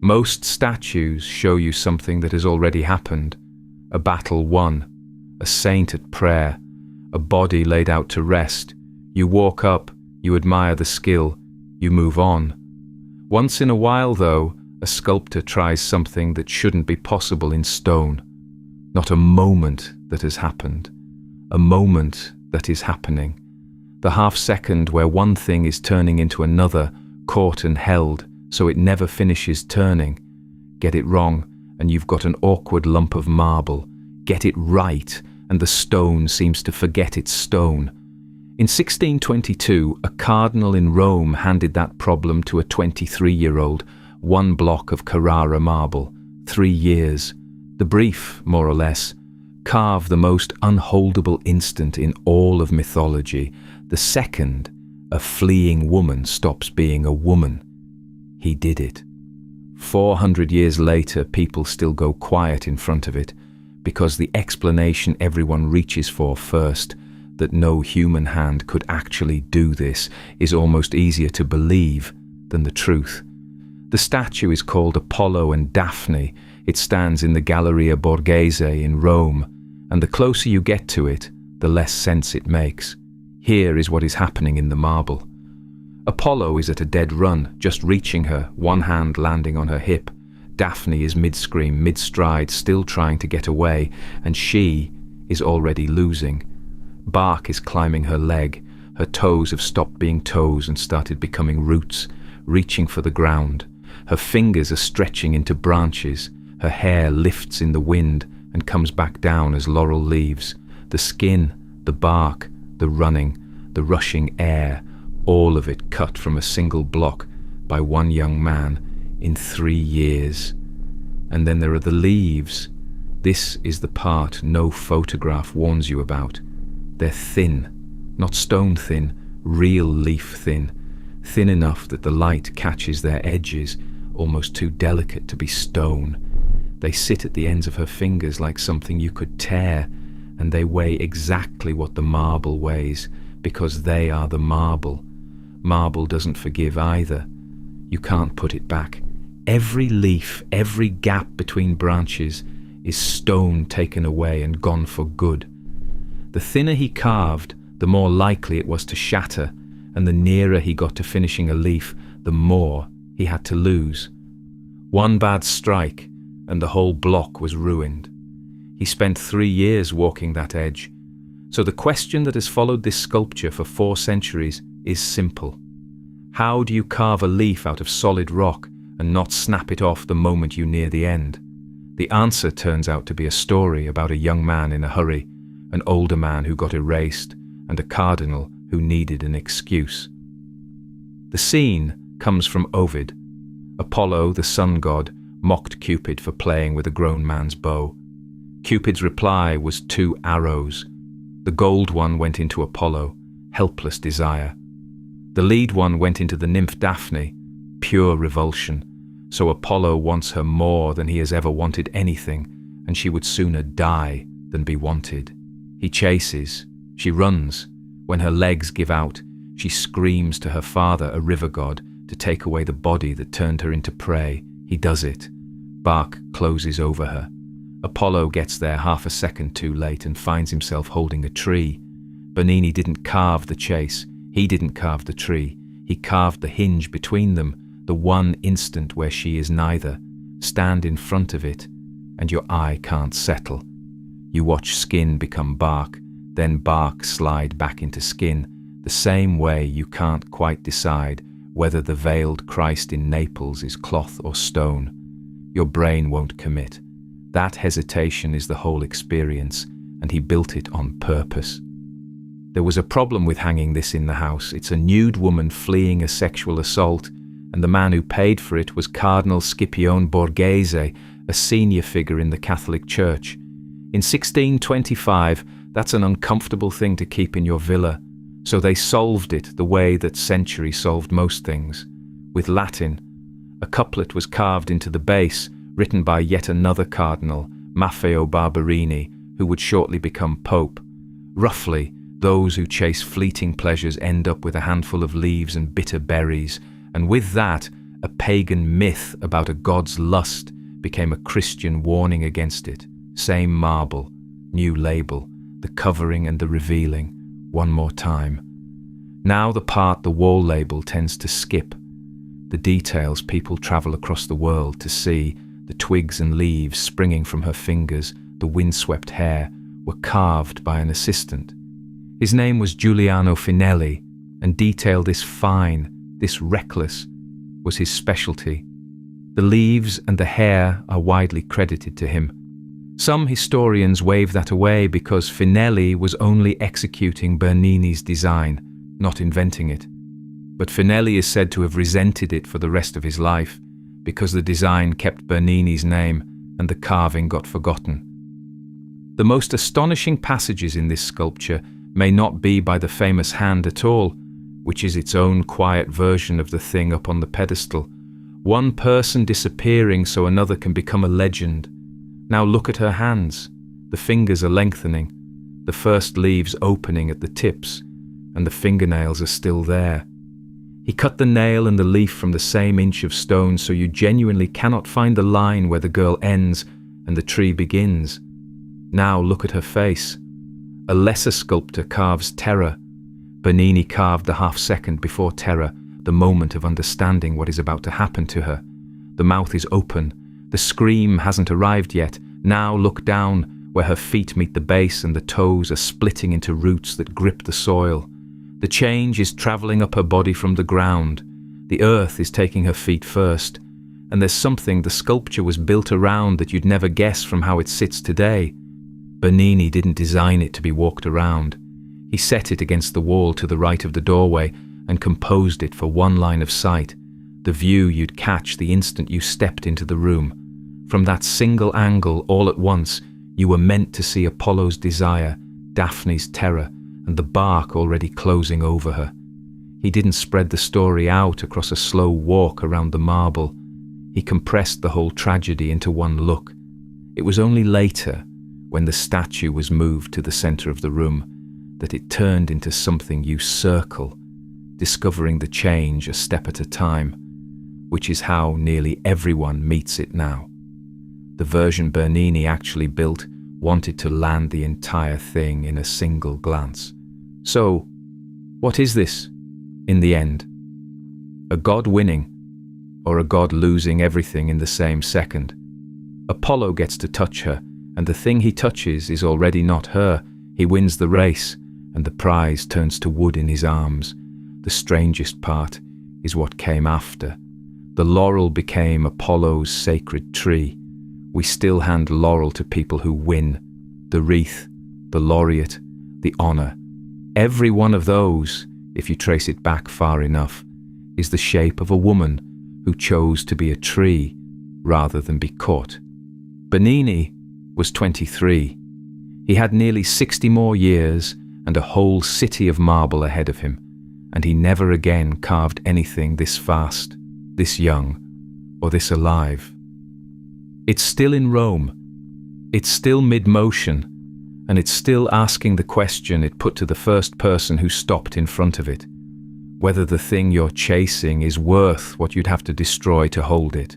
Most statues show you something that has already happened. A battle won, a saint at prayer, a body laid out to rest. You walk up, you admire the skill, you move on. Once in a while, though, a sculptor tries something that shouldn't be possible in stone. Not a moment that has happened, a moment that is happening. The half second where one thing is turning into another, caught and held, so it never finishes turning. Get it wrong, and you've got an awkward lump of marble. Get it right, and the stone seems to forget it's stone. In 1622, a cardinal in Rome handed that problem to a 23-year-old, one block of Carrara marble, 3 years. The brief, more or less: carve the most unholdable instant in all of mythology. The second a fleeing woman stops being a woman. He did it. 400 years later, people still go quiet in front of it, because the explanation everyone reaches for first, that no human hand could actually do this, is almost easier to believe than the truth. The statue is called Apollo and Daphne. It stands in the Galleria Borghese in Rome, and the closer you get to it, the less sense it makes. Here is what is happening in the marble. Apollo is at a dead run, just reaching her, one hand landing on her hip. Daphne is mid-scream, mid-stride, still trying to get away, and she is already losing. Bark is climbing her leg. Her toes have stopped being toes and started becoming roots, reaching for the ground. Her fingers are stretching into branches. Her hair lifts in the wind and comes back down as laurel leaves. The skin, the bark, the running, the rushing air, all of it cut from a single block by one young man in 3 years. And then there are the leaves. This is the part no photograph warns you about. They're thin, not stone thin, real leaf thin. Thin enough that the light catches their edges, almost too delicate to be stone. They sit at the ends of her fingers like something you could tear, and they weigh exactly what the marble weighs, because they are the marble. Marble doesn't forgive either. You can't put it back. Every leaf, every gap between branches is stone taken away and gone for good. The thinner he carved, the more likely it was to shatter, and the nearer he got to finishing a leaf, the more he had to lose. One bad strike, and the whole block was ruined. He spent 3 years walking that edge. So the question that has followed this sculpture for 4 centuries is simple. How do you carve a leaf out of solid rock and not snap it off the moment you near the end? The answer turns out to be a story about a young man in a hurry, an older man who got erased, and a cardinal who needed an excuse. The scene comes from Ovid. Apollo, the sun god, mocked Cupid for playing with a grown man's bow. Cupid's reply was 2 arrows. The gold one went into Apollo, helpless desire. The lead one went into the nymph Daphne, pure revulsion. So Apollo wants her more than he has ever wanted anything, and she would sooner die than be wanted. He chases. She runs. When her legs give out, she screams to her father, a river god, to take away the body that turned her into prey. He does it. Bark closes over her. Apollo gets there half a second too late and finds himself holding a tree. Bernini didn't carve the chase. He didn't carve the tree. He carved the hinge between them, the one instant where she is neither. Stand in front of it, and your eye can't settle. You watch skin become bark, then bark slide back into skin, the same way you can't quite decide whether the veiled Christ in Naples is cloth or stone. Your brain won't commit. That hesitation is the whole experience, and he built it on purpose. There was a problem with hanging this in the house. It's a nude woman fleeing a sexual assault, and the man who paid for it was Cardinal Scipione Borghese, a senior figure in the Catholic Church. In 1625, that's an uncomfortable thing to keep in your villa, so they solved it the way that century solved most things, with Latin. A couplet was carved into the base, written by yet another cardinal, Maffeo Barberini, who would shortly become pope. Roughly, those who chase fleeting pleasures end up with a handful of leaves and bitter berries, and with that, A pagan myth about a god's lust became a Christian warning against it. Same marble, new label, the covering and the revealing, one more time. Now the part the wall label tends to skip. The details people travel across the world to see, the twigs and leaves springing from her fingers, the windswept hair, were carved by an assistant. His name was Giuliano Finelli, and detail this fine, this reckless, was his specialty. The leaves and the hair are widely credited to him. Some historians wave that away because Finelli was only executing Bernini's design, not inventing it. But Finelli is said to have resented it for the rest of his life, because the design kept Bernini's name and the carving got forgotten. The most astonishing passages in this sculpture may not be by the famous hand at all, which is its own quiet version of the thing up on the pedestal. One person disappearing so another can become a legend. Now look at her hands. The fingers are lengthening, the first leaves opening at the tips, and the fingernails are still there. He cut the nail and the leaf from the same inch of stone, so you genuinely cannot find the line where the girl ends and the tree begins. Now look at her face. A lesser sculptor carves terror. Bernini carved the half-second before terror, the moment of understanding what is about to happen to her. The mouth is open. The scream hasn't arrived yet. Now look down, where her feet meet the base and the toes are splitting into roots that grip the soil. The change is travelling up her body from the ground. The earth is taking her feet first. And there's something the sculpture was built around that you'd never guess from how it sits today. Bernini didn't design it to be walked around. He set it against the wall to the right of the doorway and composed it for one line of sight, the view you'd catch the instant you stepped into the room. From that single angle, all at once, you were meant to see Apollo's desire, Daphne's terror, and the bark already closing over her. He didn't spread the story out across a slow walk around the marble. He compressed the whole tragedy into one look. It was only later, when the statue was moved to the center of the room, that it turned into something you circle, discovering the change a step at a time, which is how nearly everyone meets it now. The version Bernini actually built wanted to land the entire thing in a single glance. So, what is this, in the end? A god winning, or a god losing everything in the same second? Apollo gets to touch her, and the thing he touches is already not her. He wins the race, and the prize turns to wood in his arms. The strangest part is what came after. The laurel became Apollo's sacred tree. We still hand laurel to people who win. The wreath, the laureate, the honor. Every one of those, if you trace it back far enough, is the shape of a woman who chose to be a tree rather than be caught. Bernini was 23. He had nearly 60 more years and a whole city of marble ahead of him, and he never again carved anything this fast, this young, or this alive. It's still in Rome. It's still mid-motion, and it's still asking the question it put to the first person who stopped in front of it, whether the thing you're chasing is worth what you'd have to destroy to hold it.